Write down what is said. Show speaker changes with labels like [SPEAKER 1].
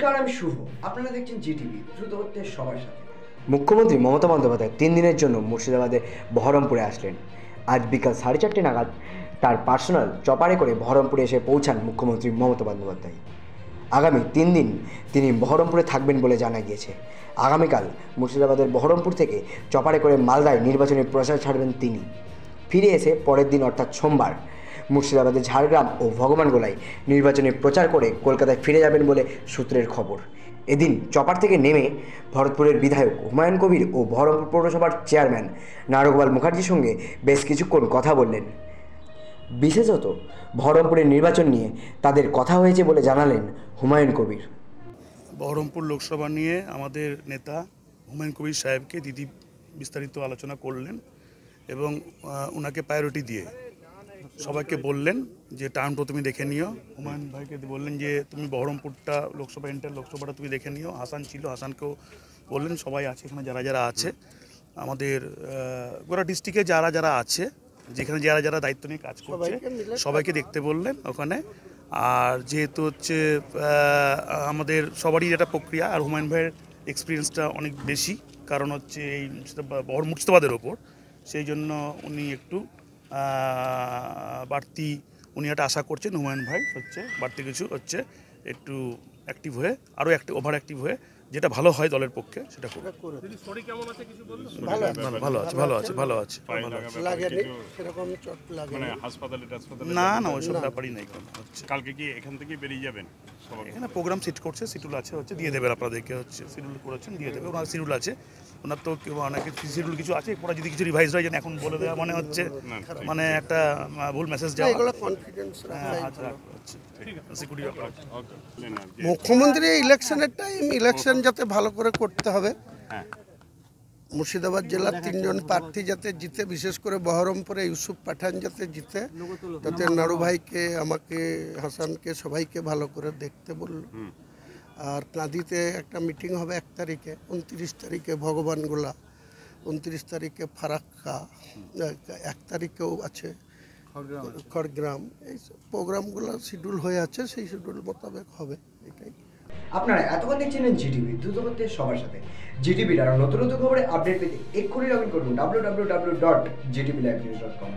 [SPEAKER 1] নমস্কার, আমি শুভ। আপনারা দেখছেন জিটিভি, দ্রুত হচ্ছে সবার সাথে।
[SPEAKER 2] মুখ্যমন্ত্রী মমতা বন্দ্যোপাধ্যায় 3 দিনের জন্য মুর্শিদাবাদের বহরমপুরে আসলেন। আজ বিকাল 4:30 নাগাদ তার পার্সোনাল চপারে করে বহরমপুরে এসে পৌঁছান মুখ্যমন্ত্রী মমতা বন্দ্যোপাধ্যায়। আগামী 3 দিন তিনি বহরমপুরে থাকবেন বলে জানা গিয়েছে। আগামীকাল মুর্শিদাবাদের বহরমপুর থেকে চপারে করে মালদায় নির্বাচনী প্রচার ছাড়বেন তিনি। ফিরে এসে পরের দিন অর্থাৎ সোমবার মুর্শিদাবাদের ঝাড়গ্রাম ও ভগবানগোলায় নির্বাচনী প্রচার করে কলকাতায় ফিরে যাবেন বলে সূত্রের খবর। এদিন চপার থেকে নেমে ভরতপুরের বিধায়ক হুমায়ুন কবির ও বহরমপুর পৌরসভার চেয়ারম্যান নারগোপাল মুখার্জির সঙ্গে বেশ কিছুক্ষণ কথা বললেন। বিশেষত বহরমপুরের নির্বাচন নিয়ে তাদের কথা হয়েছে বলে জানালেন হুমায়ুন কবির।
[SPEAKER 3] বহরমপুর লোকসভা নিয়ে আমাদের নেতা হুমায়ুন কবির সাহেবকে দিদি বিস্তারিত আলোচনা করলেন এবং ওনাকে প্রায়োরিটি দিয়ে সবাইকে বললেন যে টার্ম প্রথমে দেখে নিও। হুমায়ুন ভাইকে বললেন যে তুমি বহরমপুরটা লোকসভাটা তুমি দেখে নিও। হাসান ছিল, হাসানকেও বললেন সবাই আছে এখানে যারা যারা আছে আমাদের গোটা ডিস্ট্রিক্টে যারা যারা আছে, যেখানে যারা যারা দায়িত্ব নিয়ে কাজ করছে সবাইকে দেখতে বললেন ওখানে। আর যেহেতু হচ্ছে আমাদের সবারই এটা প্রক্রিয়া, আর হুমায়ুন ভাইয়ের এক্সপিরিয়েন্সটা অনেক বেশি, কারণ হচ্ছে এই মুর্শিদাবাদের ওপর, সেই জন্য উনি একটু বাড়তি উনি একটা আশা করছেন। হুমায়ুন ভাই হচ্ছে বাড়তি কিছু হচ্ছে একটু অ্যাক্টিভ হয়ে, আরও ওভার অ্যাক্টিভ হয়ে যেটা ভালো হয় দলের পক্ষে সেটা করবে। ভালো আছে। না ওইসব ব্যাপারই নেই।
[SPEAKER 4] কালকে কি এখান থেকে বেরিয়ে যাবেন?
[SPEAKER 3] এখানে প্রোগ্রাম সিট করছে, শিডিউল আছে, হচ্ছে দিয়ে দেবেন আপনাদেরকে, হচ্ছে শিডিউল করেছেন দিয়ে দেবে। ওনার শিডিউল আছে, ওনার তো অনেক শিডিউল কিছু আছে, ওরা যদি কিছু রিভাইজ হয় যেন এখন বলে দেওয়া মানে হচ্ছে মানে একটা ভুল মেসেজ দেওয়া।
[SPEAKER 5] মুখ্যমন্ত্রী ইলেকশনের টাইম, ইলেকশন যাতে ভালো করে করতে হবে। মুর্শিদাবাদ জেলার 3 জন প্রার্থী যাতে জিতে, বিশেষ করে বহরমপুরে ইউসুফ পাঠান যাতে জিতে, যাতে নাড়ু ভাইকে, আমাকে, হাসানকে সবাইকে ভালো করে দেখতে বলল। আর কাঁদিতে একটা মিটিং হবে 1 তারিখে, 29 তারিখে ভগবানগোলা, 29 তারিখে ফারাক্কা, 1 তারিখেও আছে খড়গ্রাম। এই প্রোগ্রামগুলো শিডিউল হয়ে আছে, সেই শিডিউল মোতাবেক হবে। এটাই।
[SPEAKER 1] আপনারা এতক্ষণ দেখছিলেন জিটিভি, দ্রুত হচ্ছে সবার সাথে। জিটিভির আরও নতুন নতুন খবরে আপডেট পেতে এক্ষুনি লগ ইন করুন www.gtblivenews.com।